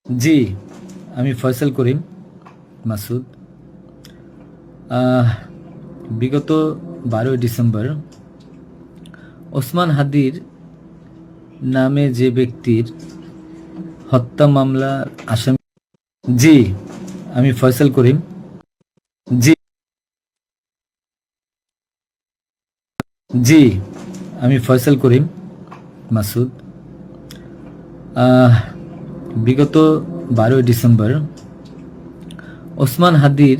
জি, আমি ফয়সাল করিম মাসুদ। বিগত 12ই ডিসেম্বর ওসমান হাদির নামে যে ব্যক্তির হত্যা মামলার আসামি। জি, আমি ফয়সাল করিম। জি, জি, আমি ফয়সাল করিম মাসুদ। বিগত 12ই ডিসেম্বর ওসমান হাদির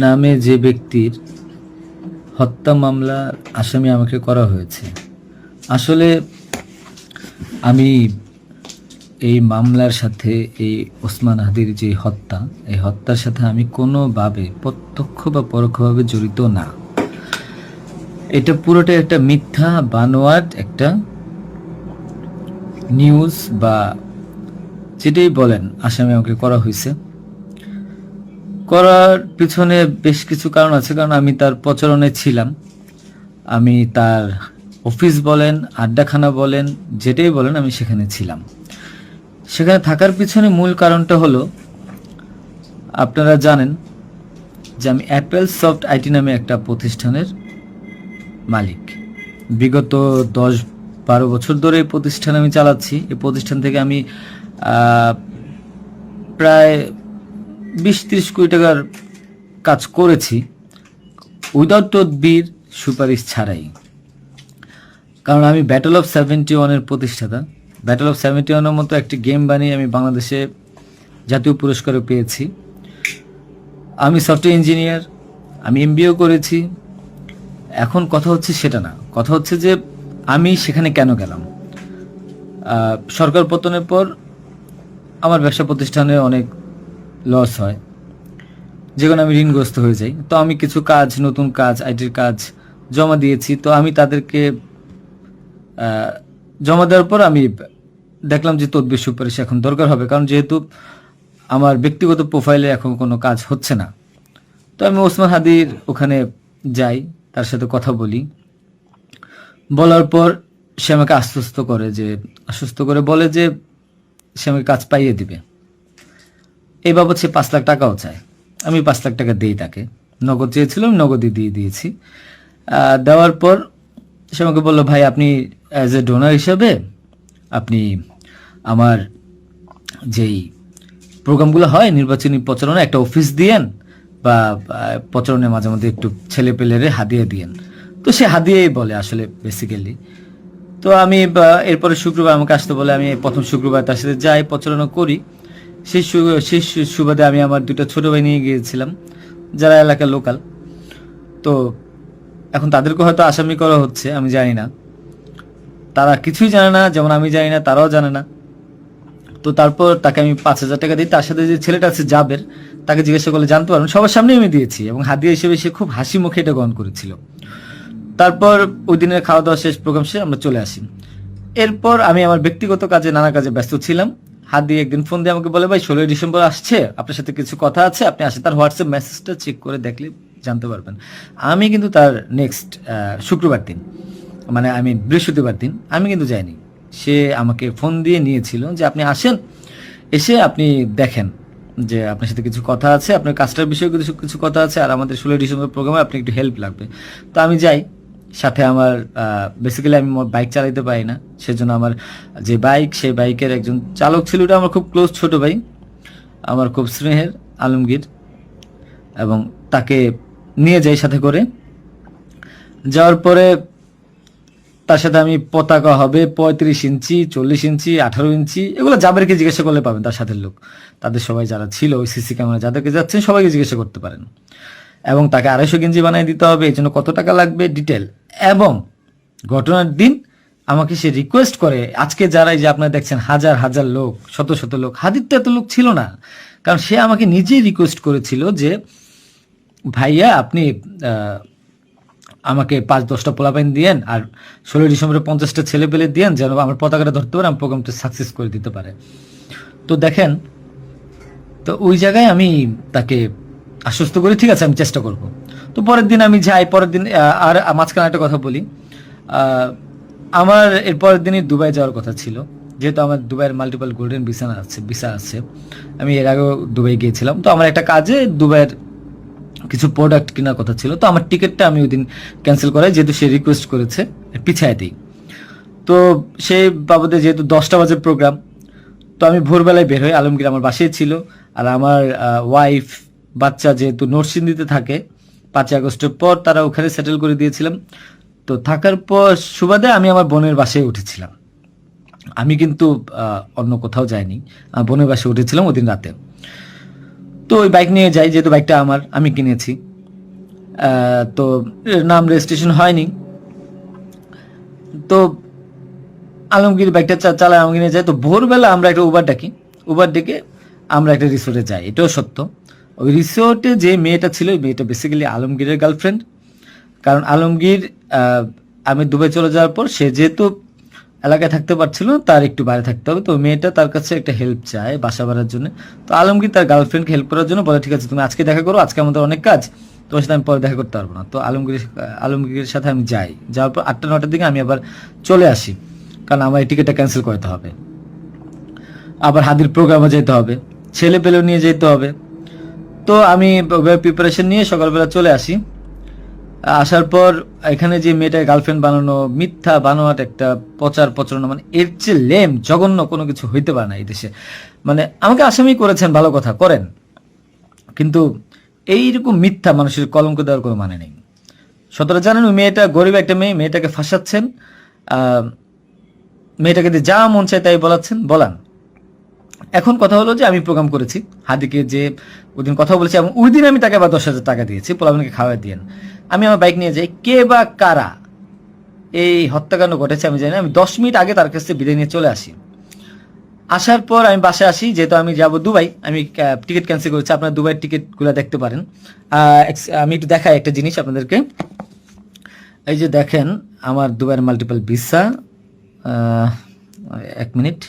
নামে যে ব্যক্তির হত্যা মামলার আসামি আমাকে করা হয়েছে। আসলে আমি এই মামলার সাথে এই ওসমান হাদির যে হত্যা, এই হত্যার সাথে আমি কোনোভাবে প্রত্যক্ষ বা পরোক্ষভাবে জড়িত না। এটা পুরোটাই একটা মিথ্যা বানোয়াট একটা নিউজ বা যেটাই বলেন আসামি আমাকে করা হয়েছে। করার পিছনে বেশ কিছু কারণ আছে, কারণ আমি তার প্রচারণায় ছিলাম। আমি তার অফিস বলেন, আড্ডাখানা বলেন, যেটাই বলেন আমি সেখানে ছিলাম। সেখানে থাকার পিছনে মূল কারণটা হলো, আপনারা জানেন যে আমি অ্যাপেল সফট আইটি নামে একটা প্রতিষ্ঠানের মালিক। বিগত 10-12 বছর ধরে এই প্রতিষ্ঠান আমি চালাচ্ছি। এই প্রতিষ্ঠান থেকে আমি প্রায় 20-30 কোটি টাকার কাজ করেছি উইদাউট তদবির, সুপারিশ ছাড়াই। কারণ আমি ব্যাটল অফ 71-এর প্রতিষ্ঠাতা। ব্যাটল অফ 71-এর মতো একটি গেম বানিয়ে আমি বাংলাদেশে জাতীয় পুরস্কারও পেয়েছি। আমি সফটওয়্যার ইঞ্জিনিয়ার, আমি এমবিএও করেছি। এখন কথা হচ্ছে সেটা না, কথা হচ্ছে যে আমি সেখানে কেন গেলাম। সরকার পতনের পর আমার ব্যবসা প্রতিষ্ঠানে অনেক লস হয়, যেখানে আমি ঋণগ্রস্ত হয়ে যাই। তো আমি কিছু কাজ, নতুন কাজ, আইটির কাজ জমা দিয়েছি। তো আমি তাদেরকে জমা দেওয়ার পর আমি দেখলাম যে তদবির সুপারিশ এখন দরকার হবে, কারণ যেহেতু আমার ব্যক্তিগত প্রোফাইলে এখন কোনো কাজ হচ্ছে না। তো আমি ওসমান হাদির ওখানে যাই, তার সাথে কথা বলি। বলার পর সে আমাকে আশ্বস্ত করে বলে যে সে আমাকে কাজ পাইয়ে দিবে। এই বাবদ সে 5 লাখ টাকাও চায়। আমি 5 লাখ টাকা দিই তাকে। নগদ চেয়েছিল, আমি নগদই দিয়ে দিয়েছি। দেওয়ার পর সে আমাকে বললো, ভাই আপনি অ্যাজ এ ডোনার হিসাবে আপনি আমার যেই প্রোগ্রামগুলো হয় নির্বাচনী প্রচারণা, একটা অফিস দিয়েন বা প্রচারণে মাঝে মধ্যে একটু ছেলে পেলেরে হাদিয়া দিয়েন। তো সে হাদিয়াই বলে আসলে বেসিক্যালি। তো আমি এরপরে শুক্রবার আমাকে আসতে বলে, আমি প্রথম শুক্রবার তার সাথে যাই, প্রচারণা করি। সেই সুবাদে আমি আমার 2টা ছোট ভাই নিয়ে গিয়েছিলাম, যারা এলাকার লোকাল। তো এখন তাদেরকে হয়তো আসামি করা হচ্ছে, আমি জানি না। তারা কিছুই জানে না, যেমন আমি জানি না, তারাও জানে না। তো তারপর তাকে আমি 5,000 টাকা দিই। তার সাথে যে ছেলেটা আছে জাবের, তাকে জিজ্ঞাসা করলে জানতে পারবেন, সবার সামনে আমি দিয়েছি এবং হাদিয়া হিসেবে সে খুব হাসি মুখে এটা গ্রহণ করেছিল। তারপর ওই দিনের খাওয়া দাওয়া শেষ, প্রোগ্রাম শেষ, আমরা চলে আসি। এরপর আমি আমার ব্যক্তিগত কাজে, নানা কাজে ব্যস্ত ছিলাম। হাদি একদিন ফোন দিয়ে আমাকে বলে, ভাই 16ই ডিসেম্বর আসছে, আপনার সাথে কিছু কথা আছে, আপনি আসেন। তার হোয়াটসঅ্যাপ মেসেজটা চেক করে দেখলে জানতে পারবেন। আমি কিন্তু তার নেক্সট শুক্রবার দিন, মানে আমি বৃহস্পতিবার দিন আমি কিন্তু যাইনি। সে আমাকে ফোন দিয়ে নিয়েছিল যে আপনি আসেন, এসে আপনি দেখেন যে আপনার সাথে কিছু কথা আছে, আপনার কাজটার বিষয়ে কিছু কিছু কথা আছে, আর আমাদের 16ই ডিসেম্বর প্রোগ্রামে আপনি একটু হেল্প লাগবে। তো আমি যাই। সাথে আমার বেসিক্যালি আমি বাইক চালাতে পারি না, সেজন্য আমার যে বাইক, সেই বাইকের একজন চালক ছিল, ওটা আমার খুব ক্লোজ ছোট ভাই, আমার খুব স্নেহের, আলমগীর। এবং তাকে নিয়ে যাই সাথে করে। যাওয়ার পরে তার সাথে আমি, পতাকা হবে 35 ইঞ্চি, 40 ইঞ্চি, 18 ইঞ্চি, এগুলো জাবেরকে জিজ্ঞাসা করলে পাবেন, তার সাথে লোক, তাদের সবাই যারা ছিল ওই সিসি ক্যামেরা যাদেরকে যাচ্ছেন সবাইকে জিজ্ঞাসা করতে পারেন। এবং তাকে 250 গেঞ্জি বানিয়ে দিতে হবে, এই জন্য কত টাকা লাগবে ডিটেল। এবং ঘটনার দিন আমাকে সে রিকোয়েস্ট করে, আজকে যারাই যে আপনারা দেখছেন হাজার হাজার লোক, শত শত লোক, হাদির তো এত লোক ছিল না, কারণ সে আমাকে নিজেই রিকোয়েস্ট করেছিল যে ভাইয়া আপনি আমাকে 5-10টা পোলাপাইন দিয়েন, আর 16ই ডিসেম্বরে 50টা ছেলে পেলে দিয়েন, যেন আমার পতাকাটা ধরতে পারে, আমার প্রোগ্রামটা সাকসেস করে দিতে পারে। তো দেখেন, তো ওই জায়গায় আমি তাকে আশ্বস্ত করি, ঠিক আছে আমি চেষ্টা করব। তো পরের দিন আমি যাই। পরের দিন আর মাঝখানে একটা কথা বলি, আমার এর পরের দিনই দুবাই যাওয়ার কথা ছিল। যেহেতু আমার দুবাইয়ের মাল্টিপল গোল্ডেন ভিসা আছে, আমি এর আগেও দুবাই গিয়েছিলাম। তো আমার একটা কাজে দুবাইয়ের কিছু প্রোডাক্ট কেনার কথা ছিল, তো আমার টিকিটটা আমি ওই দিন ক্যান্সেল করাই, যেহেতু সে রিকোয়েস্ট করেছে পিছায় দিই। তো সেই বাবদে যেহেতু 10টা বাজে প্রোগ্রাম, তো আমি ভোরবেলায় বের হই। আলমগীর আমার বাসায় ছিল, আর আমার ওয়াইফ বাচ্চা যেহেতু নরসিংদীতে থাকে, 5ই আগস্টের পর তারা ওখানে সেটেল করে দিয়েছিলাম। তো থাকার পর সুবাদে আমি আমার বোনের বাসায় উঠেছিলাম। আমি কিন্তু অন্য কোথাও যাইনি, বোনের বাসায় উঠেছিলাম ওদিন রাতে। তো ওই বাইক নিয়ে যাই, যেহেতু বাইকটা আমি কিনেছি। তো নাম রেজিস্ট্রেশন হয়নি। তো আলমগীর বাইকটা চালায়, আলমগীর নিয়ে যায়। তো ভোরবেলা আমরা একটা উবার ডেকে আমরা একটা রিসোর্টে যাই, এটাও সত্য। ওই রিসোর্টে যে মেয়েটা ছিল, ওই মেয়েটা বেসিক্যালি আলমগীরের গার্লফ্রেন্ড। কারণ আলমগীর আমি দুবাই চলে যাওয়ার পর সে যেহেতু এলাকায় থাকতে পারছিল না, তার একটু বাইরে থাকতে হবে। তো মেয়েটা তার কাছে একটা হেল্প চায় বাসা ভাড়ার জন্য। তো আলমগীর তার গার্লফ্রেন্ডকে হেল্প করার জন্য বলে, ঠিক আছে তুমি আজকে দেখা করো, আজকে আমাদের অনেক কাজ, তোমার সাথে আমি পরে দেখা করতে পারবো না। তো আলমগীরের সাথে আমি যাই, যাওয়ার পর 8টা 9টার দিকে আমি আবার চলে আসি, কারণ আমার এই টিকিটটা ক্যান্সেল করতে হবে। আবার হাদির প্রোগ্রামে যেতে হবে, ছেলে পেলেও নিয়ে যেতে হবে। তো আমি প্রিপারেশন নিয়ে সকালবেলা চলে আসি। আসার পর এখানে যে মেয়েটার গার্লফ্রেন্ড বানানো, মিথ্যা বানোয়াট একটা প্রচারণা, মানে এর চেয়ে লেম জঘন্য কোনো কিছু হইতে পারে না এই দেশে। মানে আমাকে আসামি করেছেন, ভালো কথা করেন, কিন্তু এইরকম মিথ্যা মানুষের কলঙ্ক দেওয়ার কোনো মানে নেই। সতরা জানেন ওই মেয়েটা গরিব একটা মেয়ে, মেয়েটাকে ফাঁসাচ্ছেন, মেয়েটাকে দিয়ে যা মন চায় তাই বলান। এখন কথা হলো যে আমি প্রোগ্রাম করেছি, হাদিকে যে ওই দিন কথা বলেছি, এবং ওই দিন আমি তাকে আবার 10,000 টাকা দিয়েছি, পোলাপানকে খাওয়া দিয়েন। আমি আমার বাইক নিয়ে যাই, কে বা কারা এই হত্যাকাণ্ড ঘটেছে আমি জানি না। আমি 10 মিনিট আগে তার কাছে বিদায় নিয়ে চলে আসি। আসার পর আমি বাসায় আসি, যেহেতু আমি যাব দুবাই, আমি টিকিট ক্যান্সেল করেছি। আপনারা দুবাইয়ের টিকিটগুলো দেখতে পারেন। আমি একটু দেখাই একটা জিনিস আপনাদেরকে। এই যে দেখেন আমার দুবাইয়ের মাল্টিপল ভিসা, 1 মিনিট।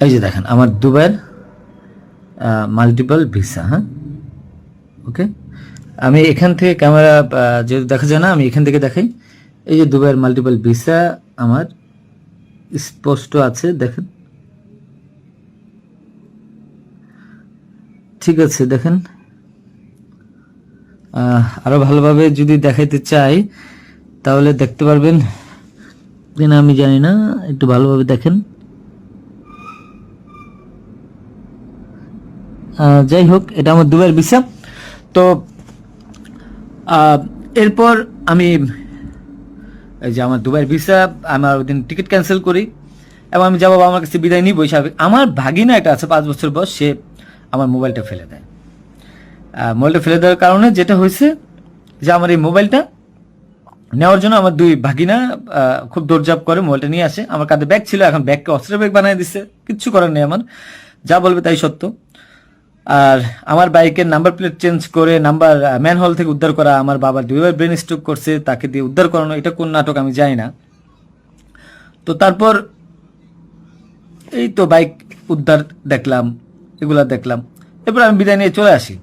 এই যে দেখেন আমার দুবাইয়ের মাল্টিপল ভিসা। হ্যাঁ, ওকে, আমি এখান থেকে ক্যামেরা যেহেতু দেখা যায় না, আমি এখান থেকে দেখাই। এই যে দুবাইয়ের মাল্টিপল ভিসা আমার স্পষ্ট আছে, দেখেন। ঠিক আছে, দেখেন। আরো ভালোভাবে যদি দেখাইতে চাই তাহলে দেখতে পারবেন কিনা আমি জানি না, একটু ভালোভাবে দেখেন। যাই হোক, এটা আমার দুবাইয়ের ভিসা। তো এরপর আমি এই যে আমার দুবাইয়ের ভিসা, আমার ওই দিন টিকিট ক্যান্সেল করি, এবং আমি যাবো আমার কাছে বিদায় নিই স্বাভাবিক। আমার ভাগিনা একটা আছে 5 বছর বয়স, সে আমার মোবাইলটা ফেলে দেয়। মোবাইলটা ফেলে দেওয়ার কারণে যেটা হয়েছে যে আমার এই মোবাইলটা নেওয়ার জন্য আমার 2 ভাগিনা খুব দৌড়ঝাঁপ করে মোবাইলটা নিয়ে আসে। আমার কাঁধে ব্যাগ ছিল, এখন ব্যাগকে অস্ত্রের ব্যাগ বানিয়ে দিচ্ছে, কিচ্ছু করার নেই আমার, যা বলবে তাই সত্য। আর আমার বাইকের নাম্বার প্লেট চেঞ্জ করে নাম্বার ম্যানহোল থেকে উদ্ধার করা, আমার বাবার 2বার ব্রেন স্ট্রোক করছে, তাকে দিয়ে উদ্ধার করানো, এটা কোন নাটক আমি জানি না। তো তারপর এই তো বাইক উদ্ধার দেখলাম, এগুলা দেখলাম, এরপর আমি বিদায় নিয়ে চলে আসি।